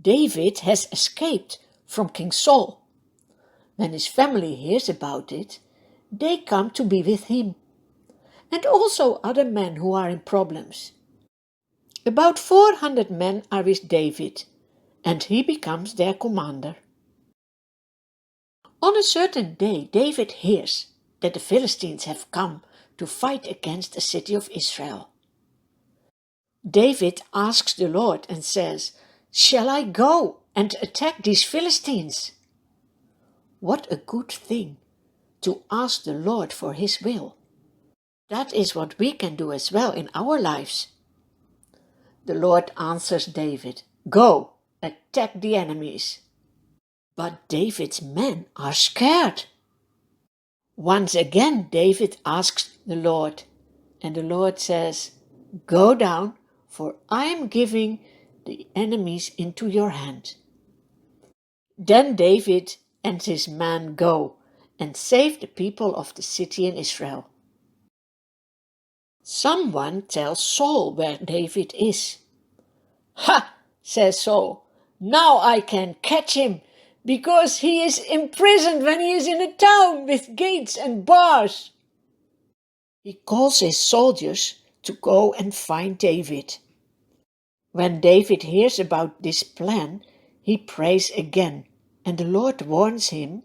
David has escaped from King Saul. When his family hears about it, they come to be with him, and also other men who are in problems. About 400 men are with David, and he becomes their commander. On a certain day, David hears that the Philistines have come to fight against the city of Israel. David asks the Lord and says, "Shall I go and attack these Philistines?" What a good thing to ask the Lord for his will. That is what we can do as well in our lives. The Lord answers David, "Go, attack the enemies." But David's men are scared. Once again, David asks the Lord, and the Lord says, "Go down, for I am giving the enemies into your hand." Then David and his men go and save the people of the city in Israel. Someone tells Saul where David is. "Ha!" says Saul, "now I can catch him, because he is imprisoned when he is in a town with gates and bars." He calls his soldiers to go and find David. When David hears about this plan, he prays again, and the Lord warns him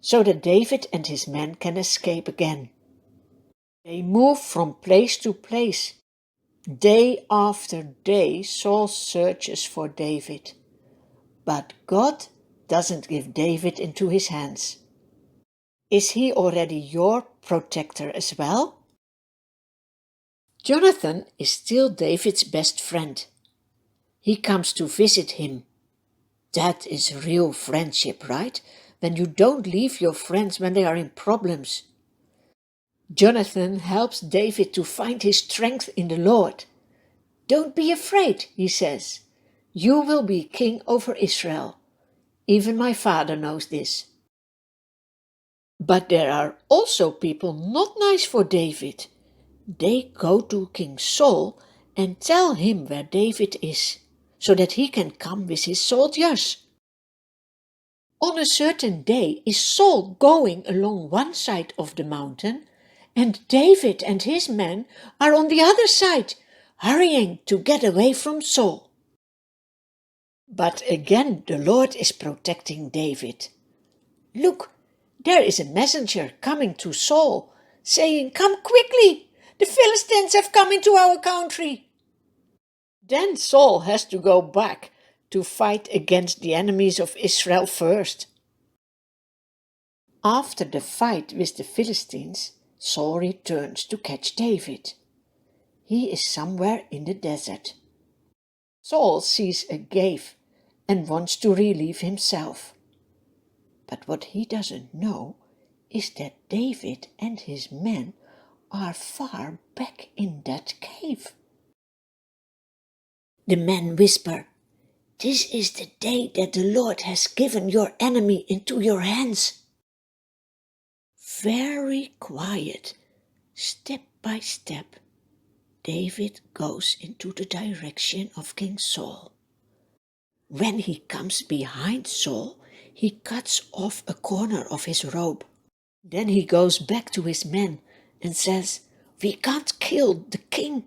so that David and his men can escape again. They move from place to place. Day after day, Saul searches for David, but God doesn't give David into his hands. Is he already your protector as well? Jonathan is still David's best friend. He comes to visit him. That is real friendship, right? When you don't leave your friends when they are in problems. Jonathan helps David to find his strength in the Lord. "Don't be afraid," he says. "You will be king over Israel. Even my father knows this." But there are also people not nice for David. They go to King Saul and tell him where David is, so that he can come with his soldiers. On a certain day is Saul going along one side of the mountain, and David and his men are on the other side, hurrying to get away from Saul. But again the Lord is protecting David. "Look, there is a messenger coming to Saul, saying, 'Come quickly, the Philistines have come into our country.'" Then Saul has to go back to fight against the enemies of Israel first. After the fight with the Philistines, Saul returns to catch David. He is somewhere in the desert. Saul sees a cave and wants to relieve himself. But what he doesn't know is that David and his men are far back in that cave. The men whisper, "This is the day that the Lord has given your enemy into your hands." Very quiet, step by step, David goes into the direction of King Saul. When he comes behind Saul, he cuts off a corner of his robe. Then he goes back to his men and says, "We can't kill the king.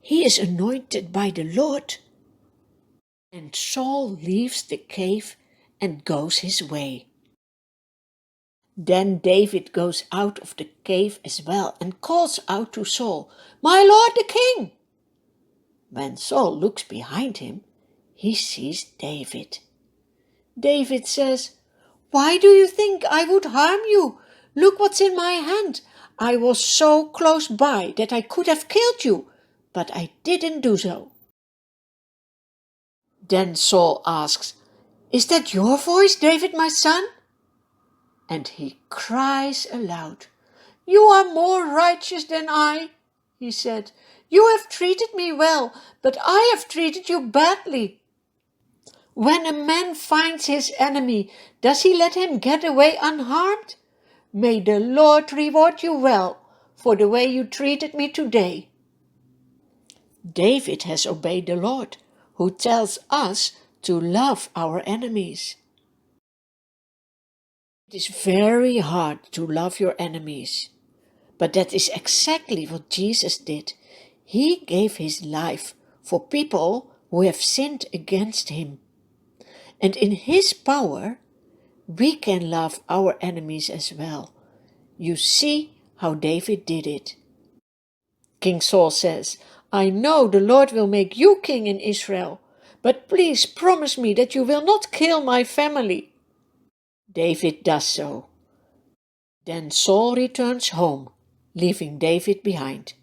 He is anointed by the Lord." And Saul leaves the cave and goes his way. Then David goes out of the cave as well and calls out to Saul, "My lord the king!" When Saul looks behind him, he sees David. David says, "Why do you think I would harm you? Look what's in my hand. I was so close by that I could have killed you, but I didn't do so." Then Saul asks, "Is that your voice, David, my son?" And he cries aloud, "You are more righteous than I," he said. "You have treated me well, but I have treated you badly." When a man finds his enemy, does he let him get away unharmed? May the Lord reward you well for the way you treated me today. David has obeyed the Lord, who tells us to love our enemies. It is very hard to love your enemies, but that is exactly what Jesus did. He gave his life for people who have sinned against him. And in his power, we can love our enemies as well. You see how David did it. King Saul says, I know the Lord will make you king in Israel, but please promise me that you will not kill my family. David does so. Then Saul returns home, leaving David behind.